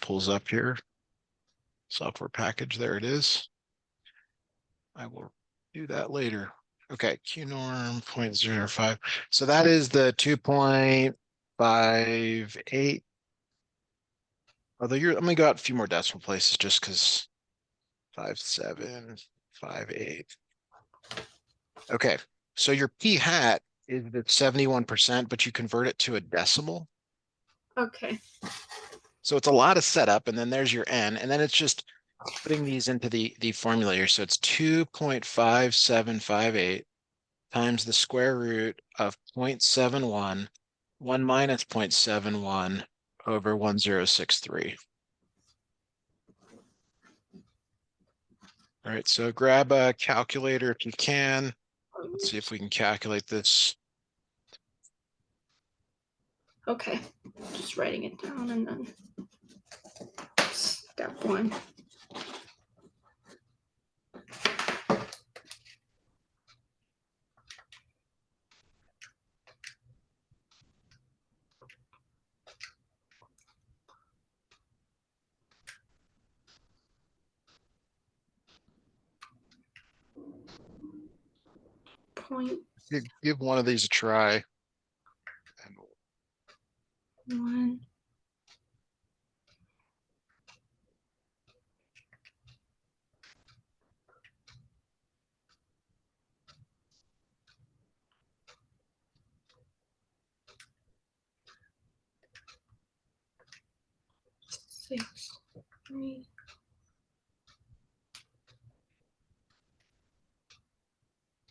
pulls up here. Software package, there it is. I will do that later. Okay, Q norm 0.05. So that is the 2.58. Although I'm gonna go out a few more decimal places just because 5758. Okay, so your p hat is at 71%, but you convert it to a decimal. Okay. So it's a lot of setup, and then there's your n, and then it's just putting these into the formula here. So it's 2.5758 times the square root of 0.71, 1 minus 0.71 over 1063. All right, so grab a calculator if you can. Let's see if we can calculate this. Okay, just writing it down and then step 1. Point Give one of these a try. 1. Six, 3.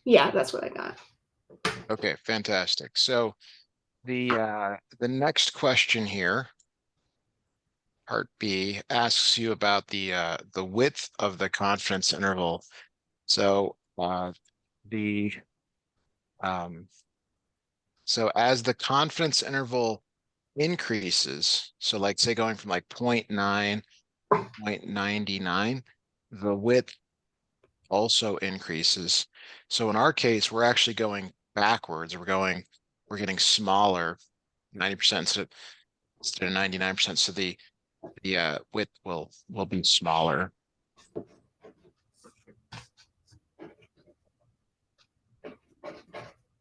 Yeah, that's what I got. Okay, fantastic. So the next question here, part B, asks you about the width of the confidence interval. So the so as the confidence interval increases, so like say going from like 0.9, 0.99, the width also increases. So in our case, we're actually going backwards. We're getting smaller, 90% instead of 99%. So the width will be smaller.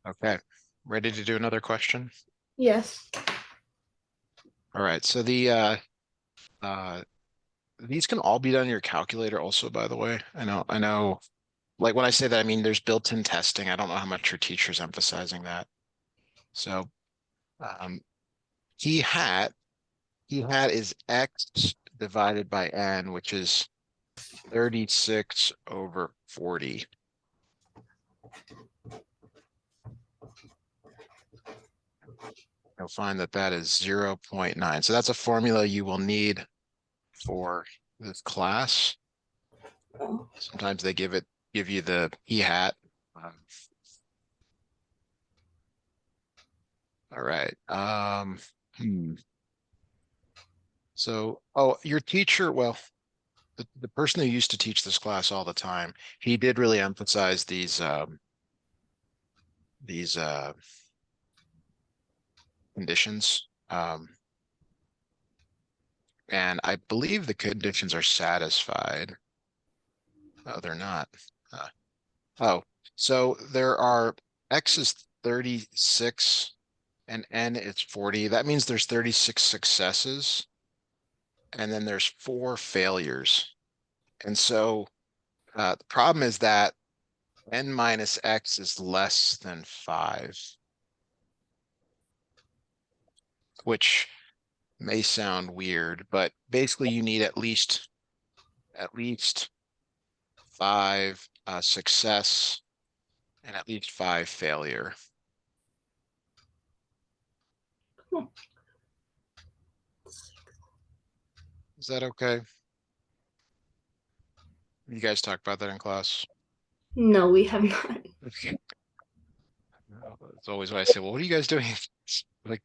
Okay, ready to do another question? Yes. All right, so these can all be done on your calculator also, by the way. I know, like when I say that, I mean there's built-in testing. I don't know how much your teacher's emphasizing that. So um, he hat is x divided by n, which is 36 over 40. You'll find that that is 0.9. So that's a formula you will need for this class. Sometimes they give you the p hat. All right. So, oh, your teacher, well, the person who used to teach this class all the time, he did really emphasize these conditions. And I believe the conditions are satisfied. Oh, they're not. Oh, so there are x is 36 and n is 40. That means there's 36 successes and then there's 4 failures. And so the problem is that n minus x is less than 5, which may sound weird, but basically you need at least 5 success and at least 5 failure. Is that okay? You guys talk about that in class? No, we have not. Okay. It's always what I say. Well, what are you guys doing? Like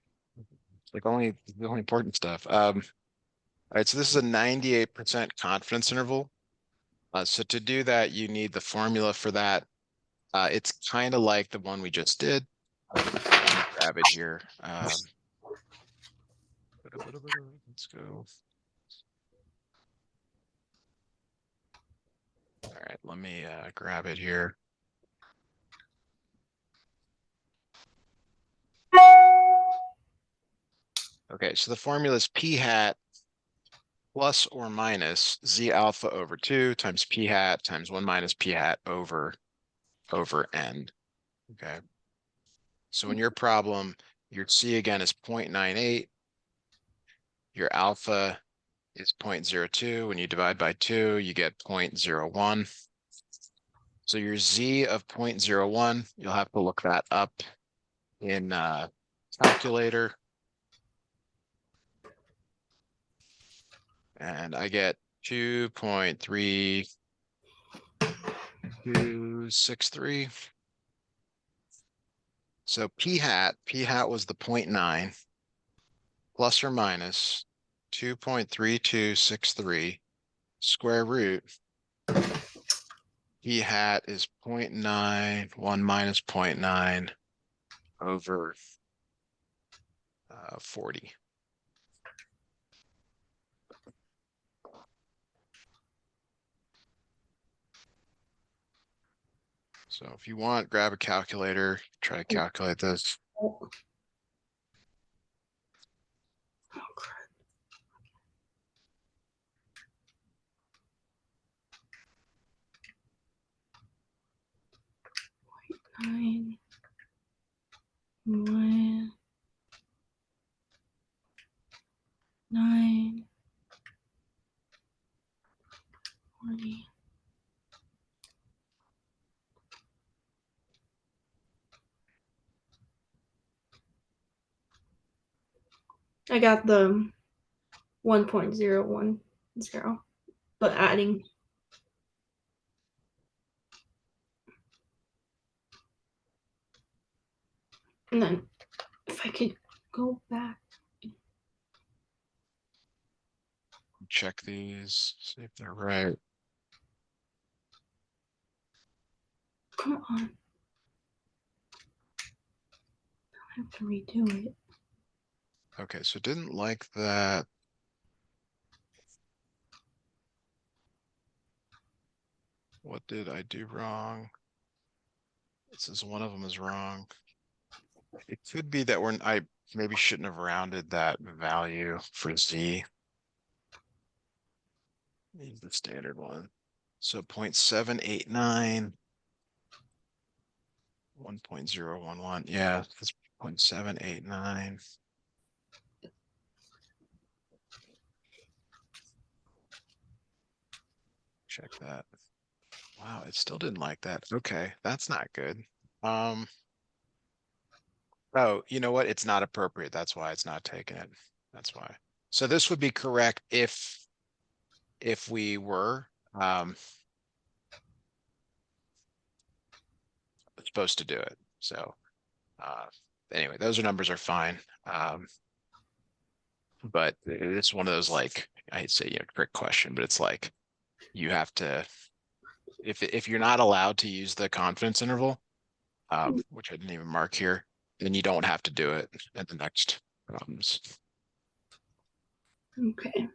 only the only important stuff. All right, so this is a 98% confidence interval. So to do that, you need the formula for that. It's kind of like the one we just did. Grab it here. Let's go. right, let me grab it here. Okay, so the formula is p hat plus or minus z alpha over 2 times p hat times 1 minus p hat over n. Okay. So in your problem, your c again is 0.98. Your alpha is 0.02. When you divide by 2, you get 0.01. So your z of 0.01, you'll have to look that up in calculator. And I get 2.3263. So p hat was the 0.9 plus or minus 2.3263 square root. P hat is 0.9, 1 minus 0.9 over 40. So if you want, grab a calculator, try to calculate this. Oh, crap. 9, 1, 9, 20. I got the 1.010, but adding. And then if I could go back. Check these, see if they're right. Come on. I have to redo it. Okay, so didn't like that. What did I do wrong? It says one of them is wrong. It could be that I maybe shouldn't have rounded that value for z. Use the standard one. So 0.789, 1.011. Yeah, that's 0.789. Check that. Wow, it still didn't like that. Okay, that's not good. Oh, you know what? It's not appropriate. That's why it's not taking it. That's why. So this would be correct if we were supposed to do it. So anyway, those numbers are fine. But it's one of those, like, I'd say, trick question, but it's like you have to, if you're not allowed to use the confidence interval, which I didn't even mark here, then you don't have to do it at the next problems. Okay.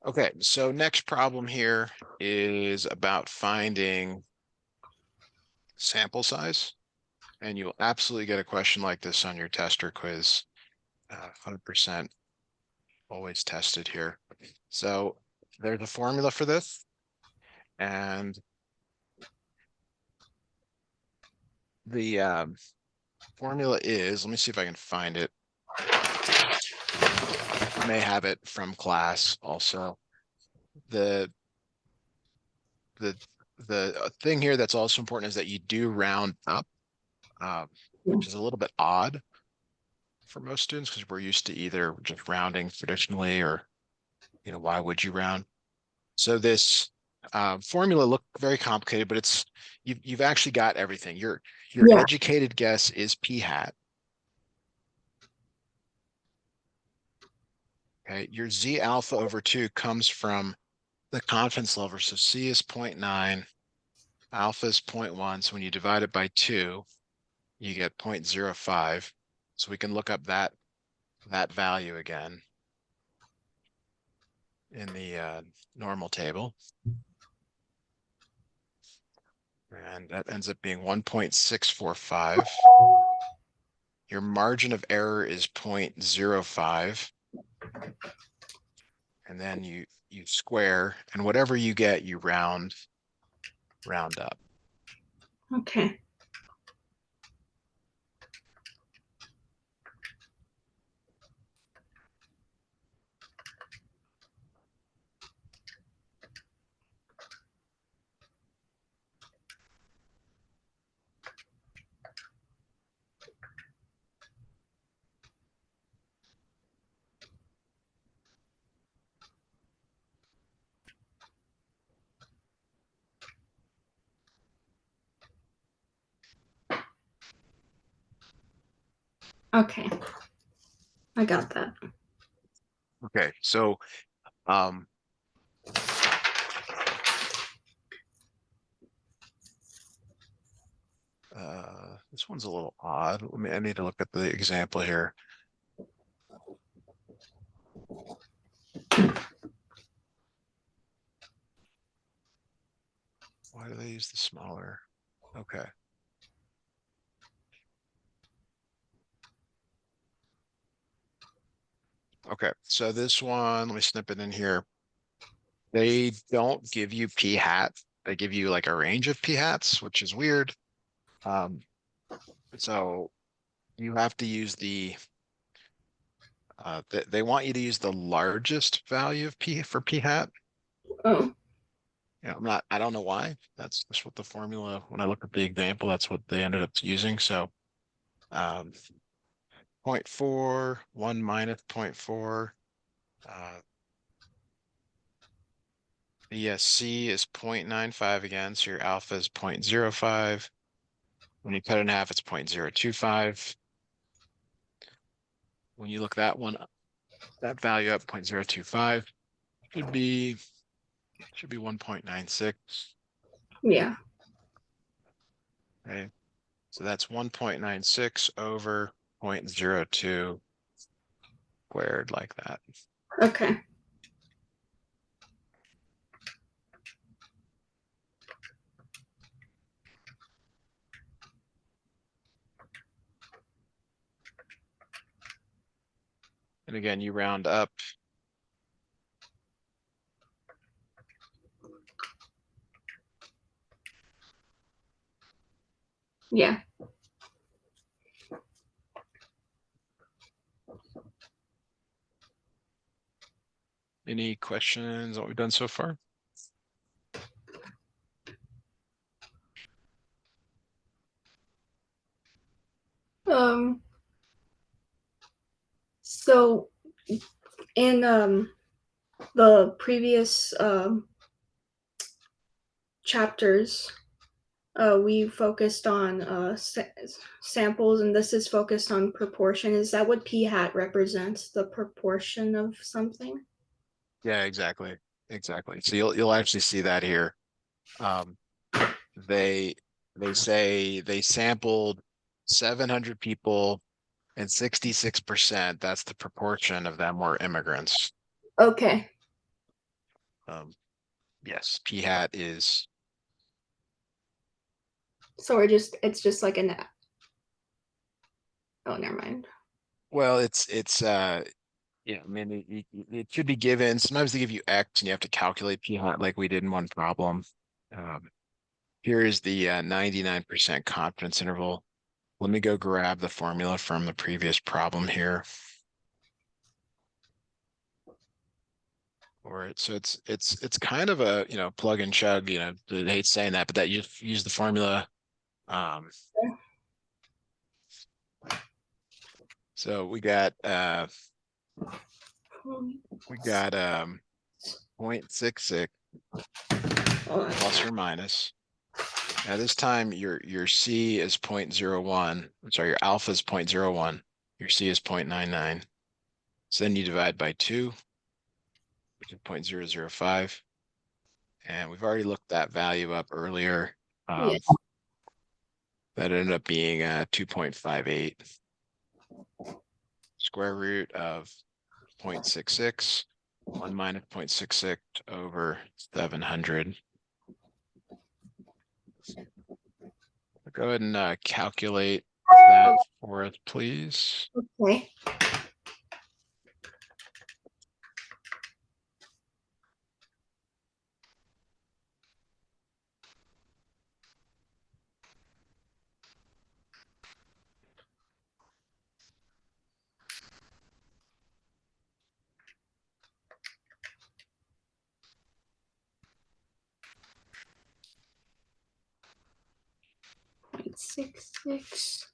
Okay, so next problem here is about finding sample size. And you'll absolutely get a question like this on your tester quiz. 100% always tested here. So there's a formula for this. And the formula is, let me see if I can find it. I may have it from class also. The thing here that's also important is that you do round up, which is a little bit odd for most students because we're used to either just rounding traditionally or, why would you round? So this formula looked very complicated, but it's you've actually got everything. Your Yeah. educated guess is p hat. Okay, your z alpha over 2 comes from the confidence level. So c is 0.9, alpha is 0.1. So when you divide it by 2, you get 0.05. So we can look up that value again. in the normal table. And that ends up being 1.645. Your margin of error is 0.05. And then you square, and whatever you get, you round up. Okay. Okay. I got that. Okay, so um, this one's a little odd. I need to look at the example here. Why do they use the smaller? Okay. Okay, so this one, let me snip it in here. They don't give you p hat. They give you like a range of p hats, which is weird. Um, so you have to use they want you to use the largest value of p for p hat. Oh, Yeah, I don't know why. That's what the formula, when I look at the example, that's what they ended up using. So um, zero point 0.4, 1 minus 0.4. The C is 0.95 again, so your alpha is 0.05. When you cut it in half, it's 0.025. When you look that value up, 0.025, should be 1.96. yeah. Okay, so that's 1.96 over 0.02 squared like that. Okay. And again, you round up. Yeah. Any questions on what we've done so far? Um. So in the previous chapters, we focused on samples, and this is focused on proportion. Is that what p hat represents? The proportion of something? Yeah, exactly. Exactly. So you'll actually see that here. Um, they they say they sampled 700 people and 66%, that's the proportion of them were immigrants. Okay. Um, yes, P hat is, So it's just like an, oh, never mind. well, it's yeah, I mean, it should be given. Sometimes they give you X and you have to calculate P hat like we did in one problem. Um, Here is the 99% confidence interval. Let me go grab the formula from the previous problem here. So it's kind of a, plug and chug, I hate saying that, but that you use the formula. Um, so we got 0.66 plus or minus. Now this time your C is 0.01. I'm sorry, your alpha is 0.01. Your C is 0.99. So then you divide by 2, which is 0.005. And we've already looked that value up earlier. Yeah. That ended up being 2.58. Square root of 0.66. 1 minus 0.66 over 700. Go ahead and calculate that for us, please. Okay. Point 66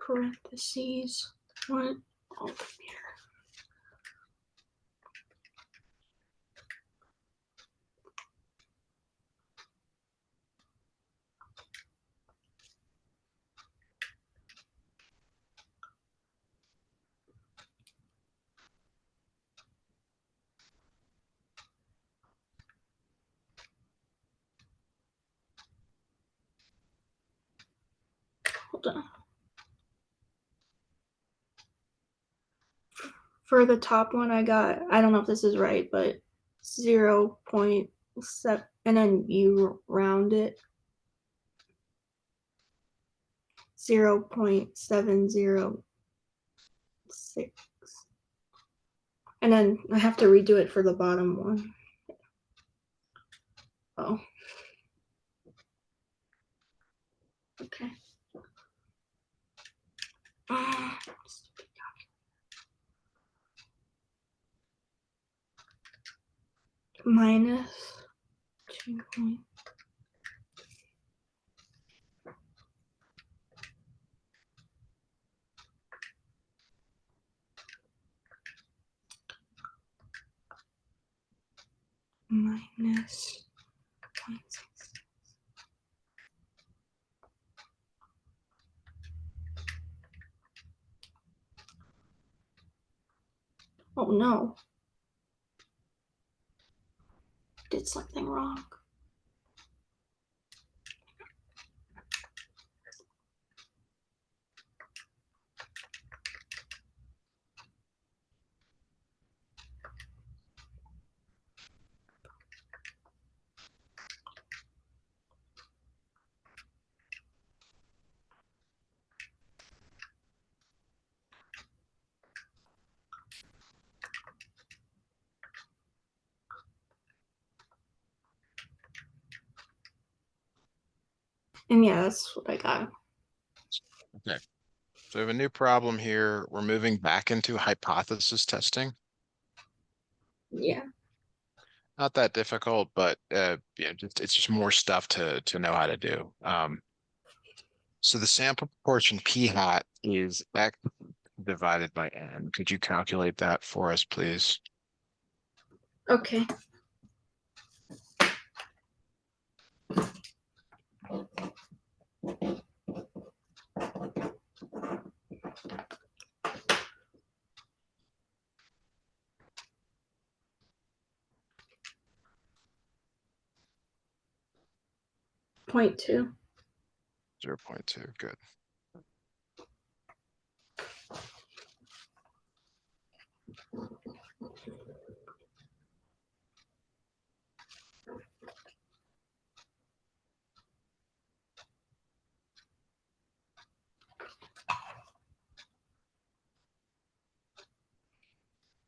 parentheses 1. Oh, hold on. For the top one, I don't know if this is right, but 0.7, and then you round it 0.706. And then I have to redo it for the bottom one. Oh. Okay. Minus 2. Minus 0.6. Oh no. Did something wrong. And yeah, that's what I got. Okay. So we have a new problem here. We're moving back into hypothesis testing. Yeah. Not that difficult, but it's just more stuff to know how to do. So the sample proportion p hat is x divided by n. Could you calculate that for us, please? Okay. Point 2. 0.2. Good.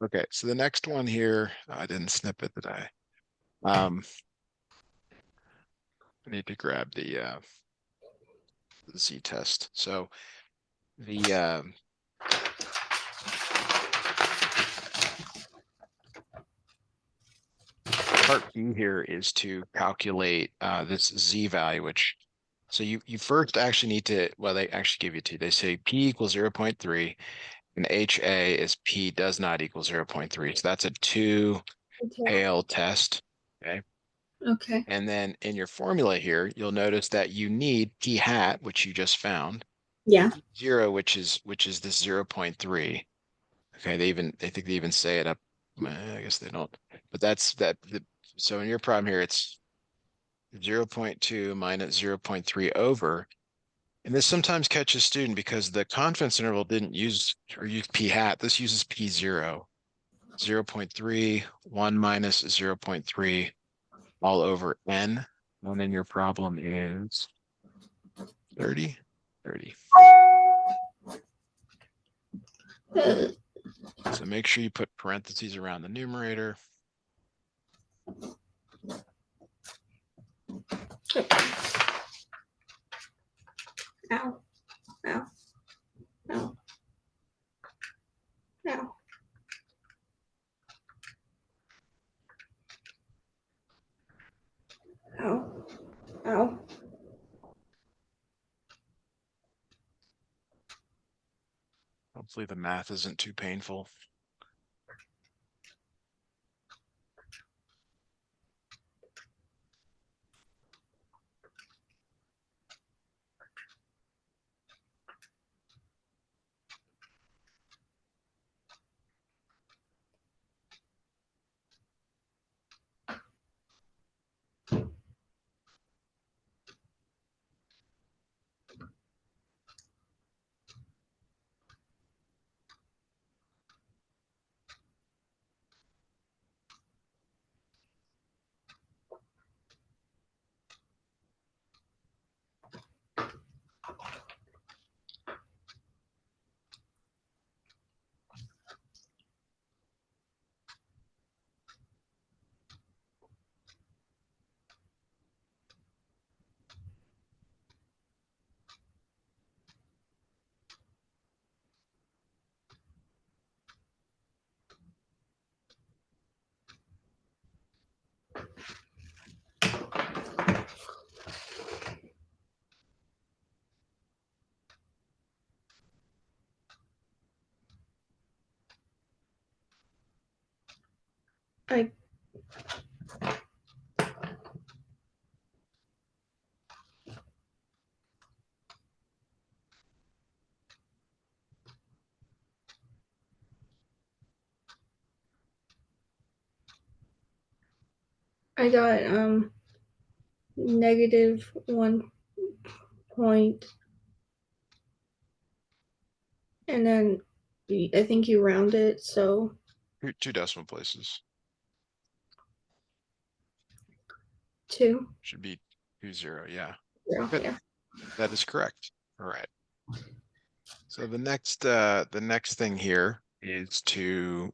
Okay, so the next one here, I didn't snip it, did I? I need to grab the Z test. So the part B here is to calculate this Z value, which so you first actually need to, well, they actually give you two. They say P equals 0.3 and HA is P does not equal 0.3. So that's a two tail test. Okay. Okay. And then in your formula here, you'll notice that you need P hat, which you just found, Yeah. 0, which is this 0.3. Okay, they think they even say it up. I guess they don't. But that's that. So in your problem here, it's 0.2 minus 0.3 over. And this sometimes catches student because the confidence interval didn't use or use p hat. This uses p0. 0.3, 1 minus 0.3 all over n. And then your problem is 30, 30. So make sure you put parentheses around the numerator. Ow, ow, ow, ow. Ow, ow. Hopefully the math isn't too painful. I I got negative 1 point, and then I think you round it, so Two decimal places. 2. Should be 20, yeah. 0, Good. yeah. That is correct. All right. So the next thing here is to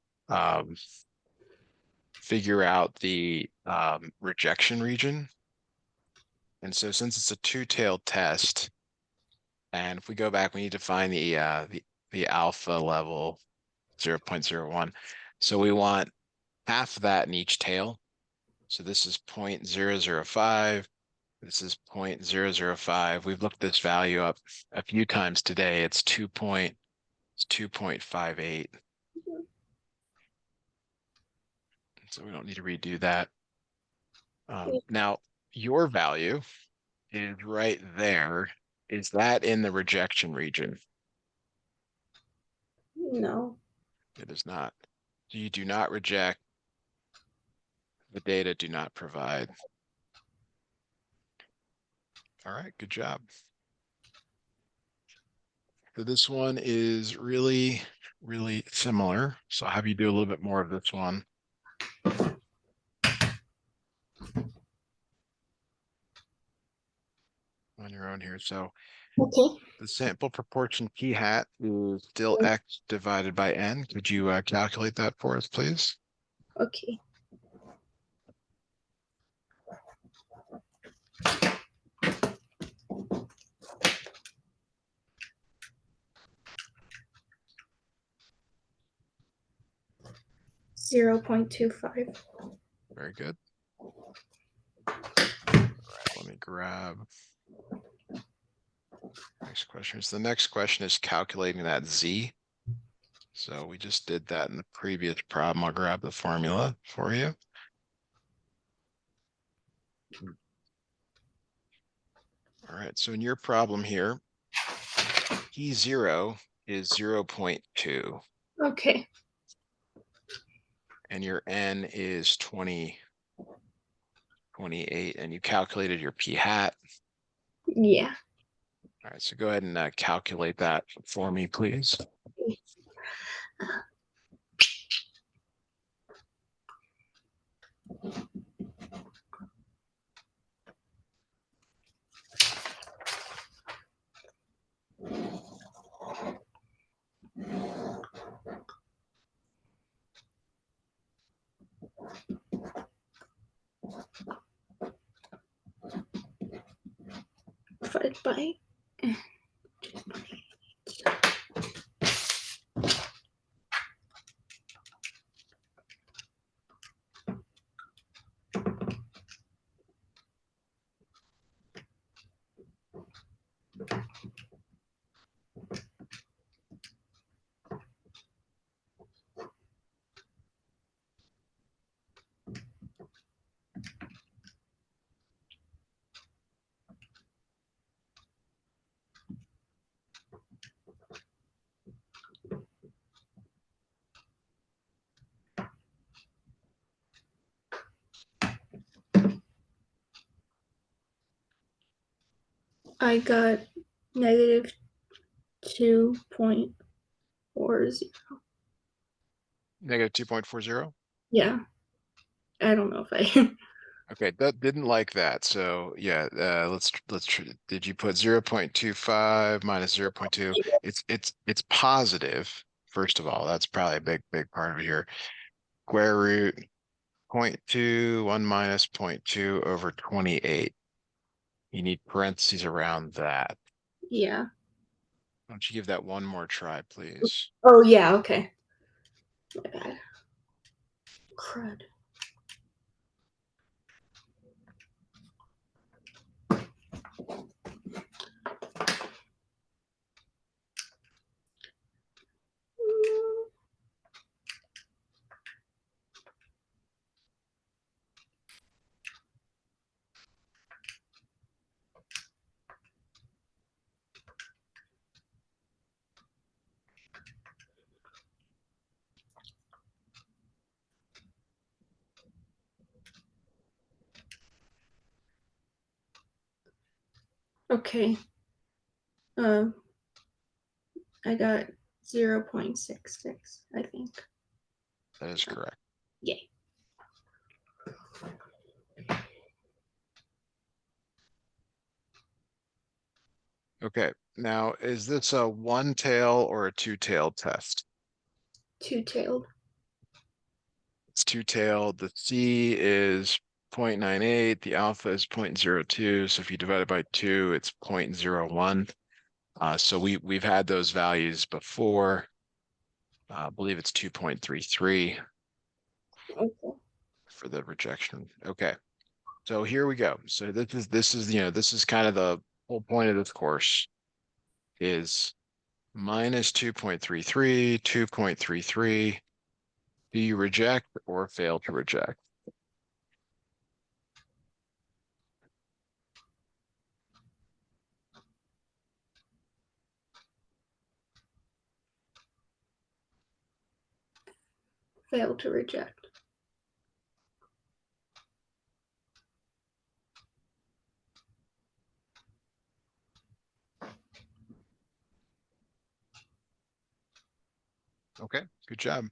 figure out the rejection region. And so since it's a two-tailed test, and if we go back, we need to find the alpha level 0.01. So we want half of that in each tail. So this is 0.005. This is 0.005. We've looked this value up a few times today. It's 2.58. So we don't need to redo that. Now, your value is right there. Is that in the rejection region? No. It is not. So you do not reject. The data do not provide. All right, good job. So this one is really, really similar. So I'll have you do a little bit more of this one on your own here. So Okay. the sample proportion p hat is still x divided by n. Could you calculate that for us, please? Okay. Zero 0.25. Very good. All right, let me grab. Next question is the next question is calculating that z. So we just did that in the previous problem. I'll grab the formula for you. All right, so in your problem here, P0 is 0.2 Okay. and your N is 20, 28, and you calculated your P hat. Yeah. All right, so go ahead and calculate that for me, please. Divided by. I got negative 2.40. Negative 2.40. Yeah, I don't know if I. Okay, that didn't like that. So yeah, did you put 0.25 minus 0.2? It's positive. First of all, that's probably a big part of it here. Square root 0.2, 1 minus 0.2 over 28. You need parentheses around that. Yeah. Why don't you give that one more try, please? Oh yeah. Okay. My bad. Crud. Okay. Um, I got 0.66. I think. That is correct. Yay. Okay, now is this a one-tail or a two-tailed test? Two-tailed. It's two-tailed. The C is 0.98, the alpha is 0.02. So if you divide it by 2, it's 0.01. So we've had those values before. I believe it's 2.33 Okay. for the rejection. Okay, so here we go. So this is kind of the whole point of this course is minus 2.33, 2.33. Do you reject or fail to reject? Fail to reject. Okay, good job.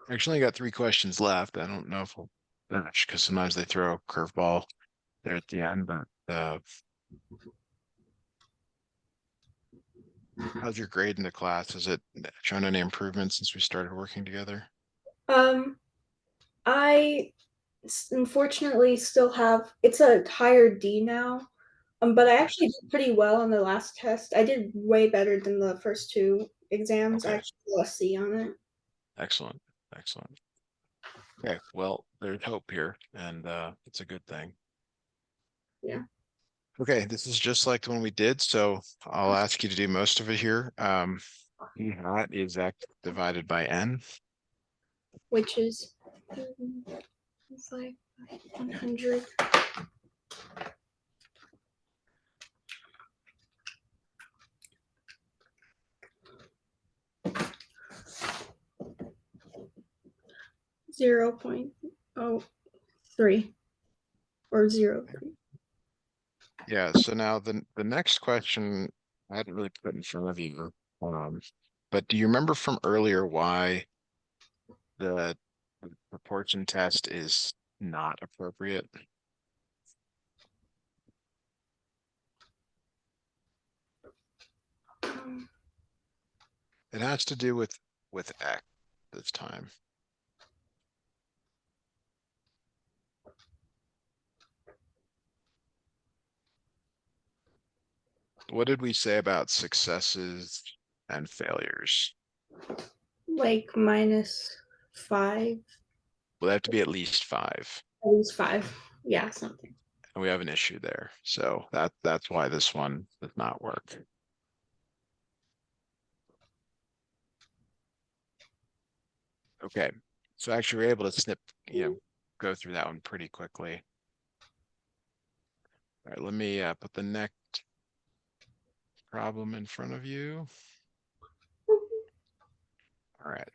Actually, I got 3 questions left. I don't know if we'll finish because sometimes they throw a curveball there at the end, but how's your grade in the class? Is it shown any improvement since we started working together? Um, I unfortunately still have it's a higher D now. But I Okay. actually did pretty well on the last test. I did way better than the first two exams. I Okay. actually got a C on it. Excellent. Excellent. Okay. Well, there's hope here, and it's a good thing. Yeah. Okay, this is just like the one we did, so I'll ask you to do most of it here. E hat is X divided by N. Which is it's like 100. Zero point oh three or 0.3. Yeah, so now the next question I hadn't really put in front of you. But do you remember from earlier why the proportion test is not appropriate. Um, It has to do with X this time. What did we say about successes and failures? like -5, Well, they have to be at least 5, at least 5. Yeah, something. and we have an issue there. So that's why this one does not work. Okay, so actually we're able to go through that one pretty quickly. All right, let me put the next problem in front of you. All right.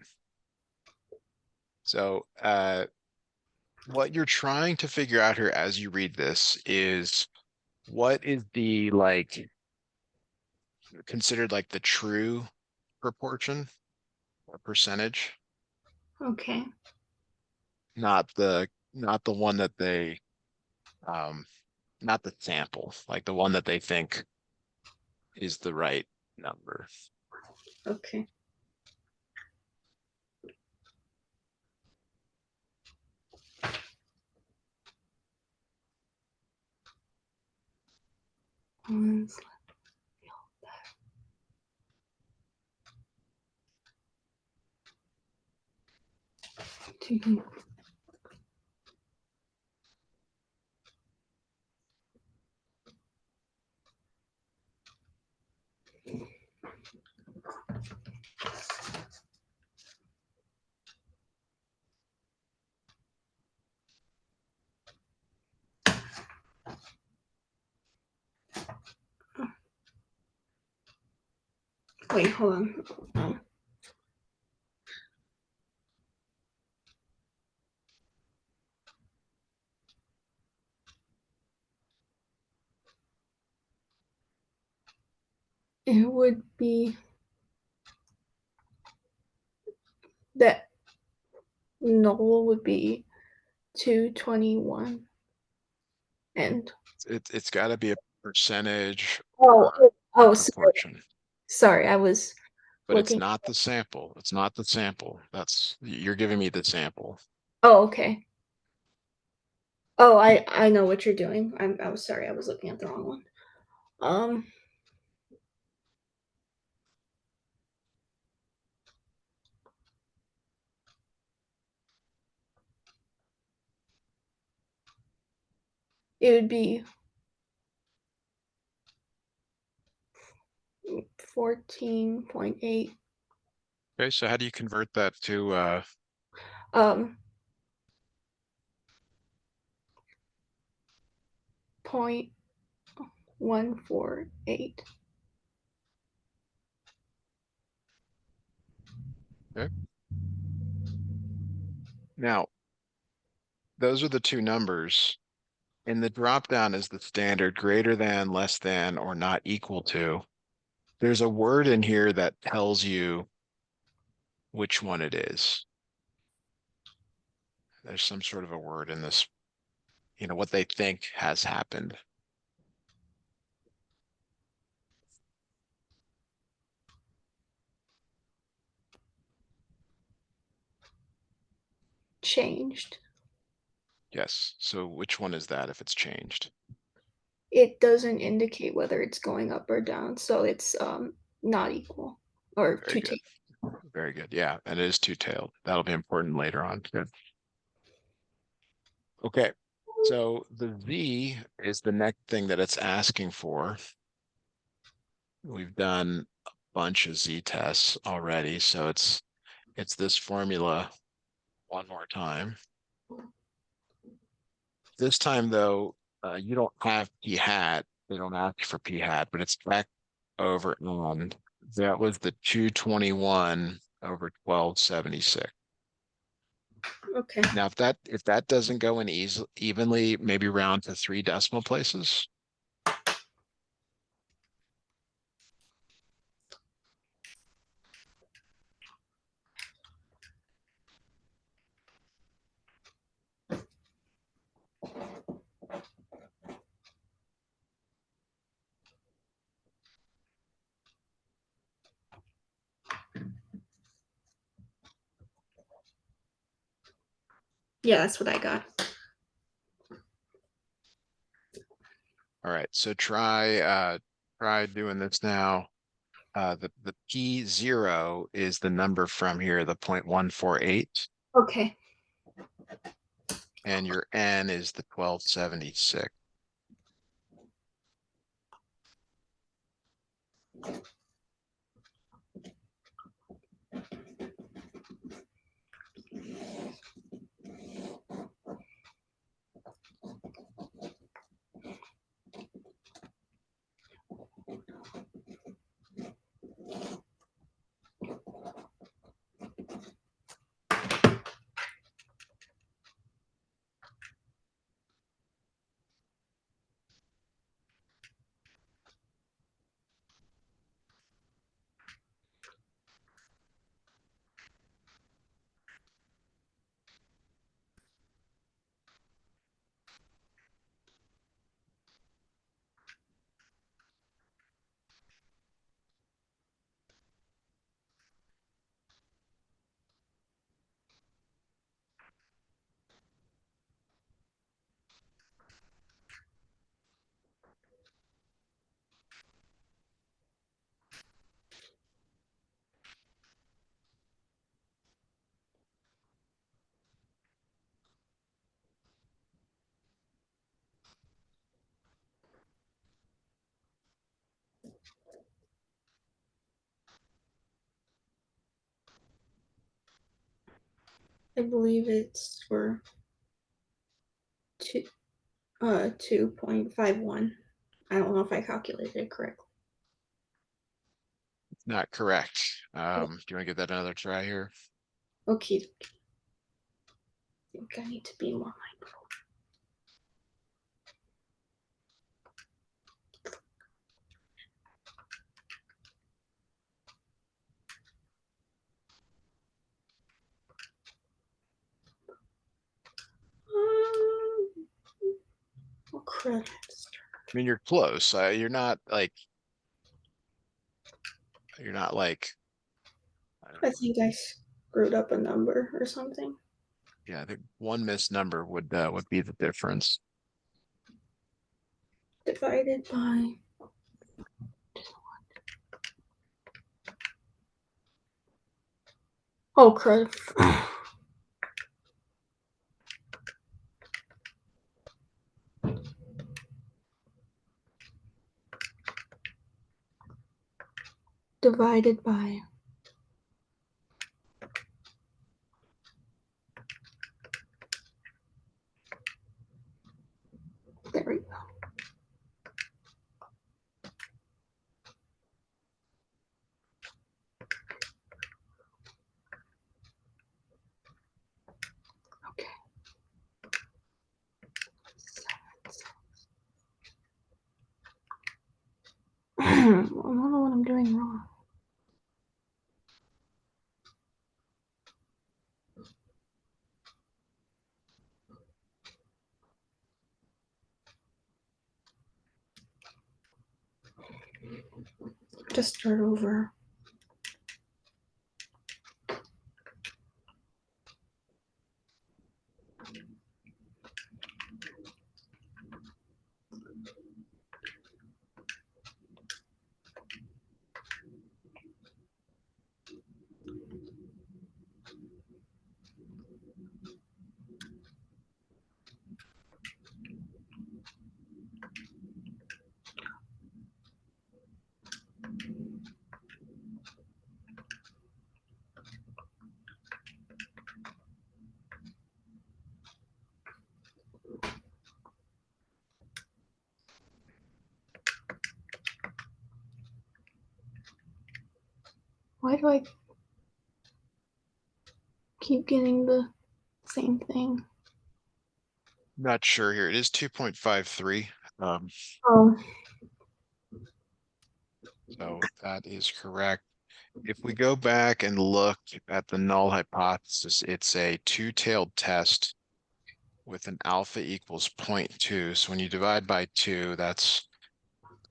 So what you're trying to figure out here as you read this is what is the considered like the true proportion or percentage, Okay. not the one that they um not the sample, like the one that they think is the right number. Okay. Um, Wait, hold on. It would be that null would be 221 and It's got to be a percentage oh or a oh sorry, proportion, sorry, I was but it's looking. not the sample. It's not the sample. You're giving me the sample. Oh, okay. Oh, I know what you're doing. I was sorry, I was looking at the wrong one. Um, it would be 14.8. Okay, so how do you convert that to Um, 0.148. okay. Now, those are the two numbers. And the drop down is the standard greater than, less than, or not equal to. There's a word in here that tells you which one it is. There's some sort of a word in this, what they think has happened. Changed. Yes. So which one is that if it's changed? It doesn't indicate whether it's going up or down, so it's not equal or Very two good. tables. Very good. Yeah. And it is two-tailed. That'll be important later on. Good. Okay. So the Z is the next thing that it's asking for. We've done a bunch of Z tests already. So it's this formula one more time. This time though, you don't have p hat. They don't ask for p hat, but it's back over on. That was the 221 over 1276. Okay. Now, if that doesn't go in evenly, maybe round to 3 decimal places. Yeah, that's what I got. All right, so try doing this now. The P0 is the number from here, the 0.148, Okay. and your N is the 1276. I believe it's for 2.51. I don't know if I calculated it correctly. Not correct. Do you want to give that another try here? Okay. I think I need to be more mindful. Oh, credits. I mean, you're close. You're not like, I don't I know. think I screwed up a number or something. Yeah, I think one missed number would be the difference. Divided by. Oh, crud. Divided by. There we go. Okay. I don't know what I'm doing wrong. Just start over. Why do I keep getting the same thing? Not sure here. It is 2.53. Um, Oh, so that is correct. If we go back and look at the null hypothesis, it's a two-tailed test with an alpha equals 0.2. So when you divide by 2, that's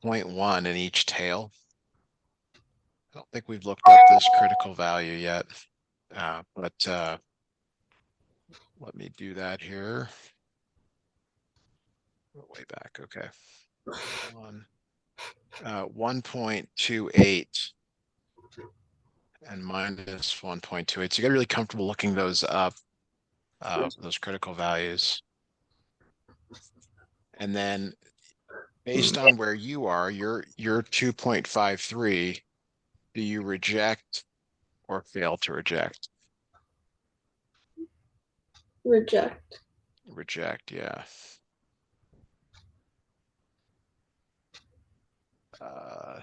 0.1 in each tail. I don't think we've looked up this critical value yet, but let me do that here. Way back, okay. 1.28 and minus 1.28. So you got really comfortable looking those up, those critical values. And then based on where you are, you're 2.53. Do you reject or fail to reject? Reject. Reject, yeah. Oh,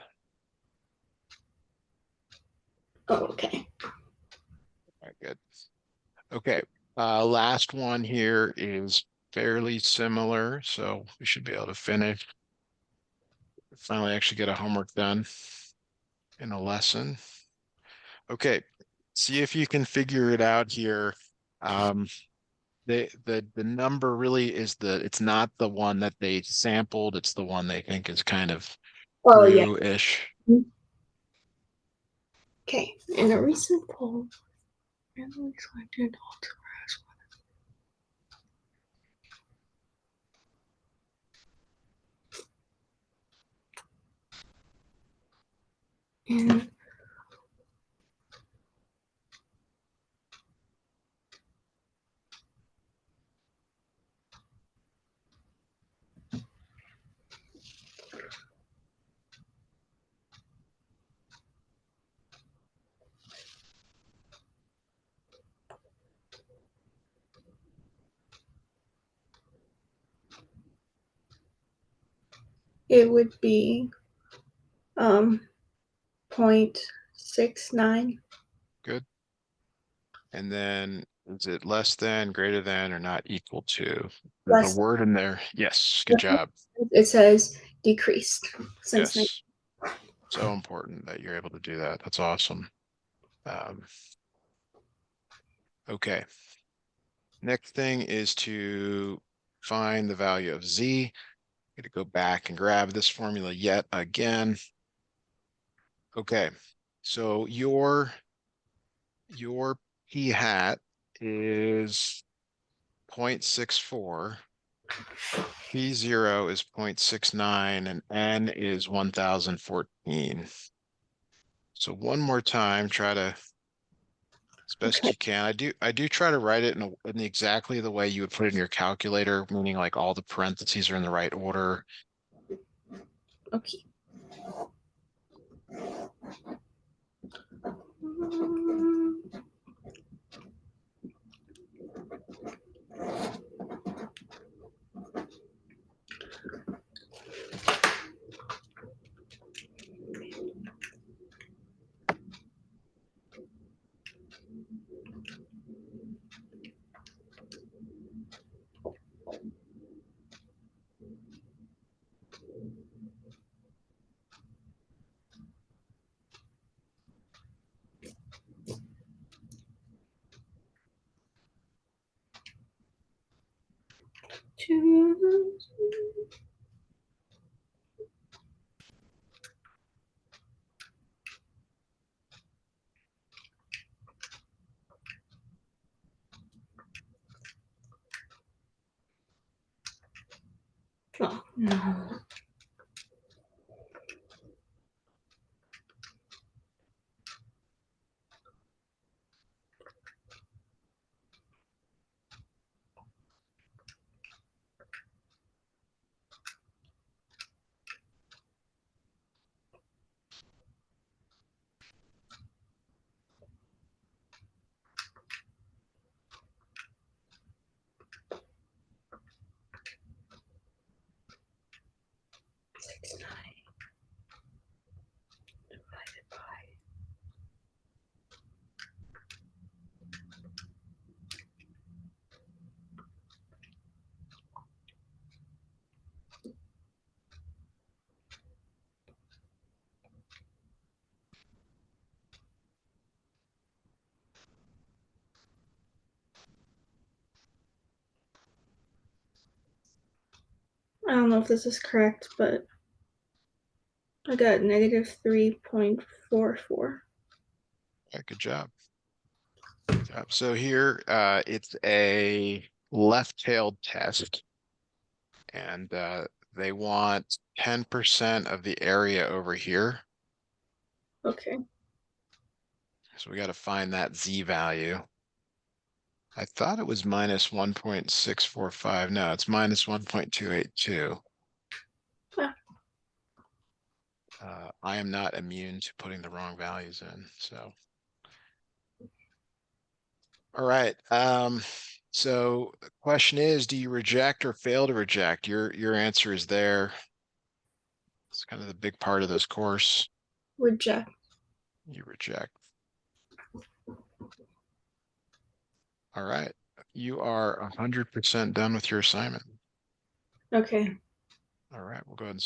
okay. All right, good. Okay, last one here is fairly similar, so we should be able to finish. Finally, actually get a homework done in a lesson. Okay, see if you can figure it out here. The number really is it's not the one that they sampled, it's the one they think is kind of Oh, yeah. true-ish. Okay. In a recent poll, randomly selected and it would be 0.69. Good. And then is it less than, greater than, or not equal to? There's a Less. word in there. Yes, good job. It says decreased since Yes. So important that you're able to do that. That's awesome. Um, okay. Next thing is to find the value of z. I'm going to go back and grab this formula yet again. Okay. So your p hat is 0.64. P0 is 0.69 and N is 1014. So one more time, try to as best Okay. you can. I do try to write it in exactly the way you would put it in your calculator, meaning like all the parentheses are in the right order. Okay. Oh, no. Divided by. I don't know if this is correct, but I got negative 3.44. Yeah, good job. So here, it's a left-tailed test, and they want 10% of the area over here. Okay. So we got to find that Z value. I thought it was minus 1.645. No, it's minus 1.282. Ah, I am not immune to putting the wrong values in, so. All right. So the question is, do you reject or fail to reject? Your answer is there. It's kind of the big part of this course. reject. You reject. All right. You are 100% done with your assignment. Okay. All right, we'll go ahead and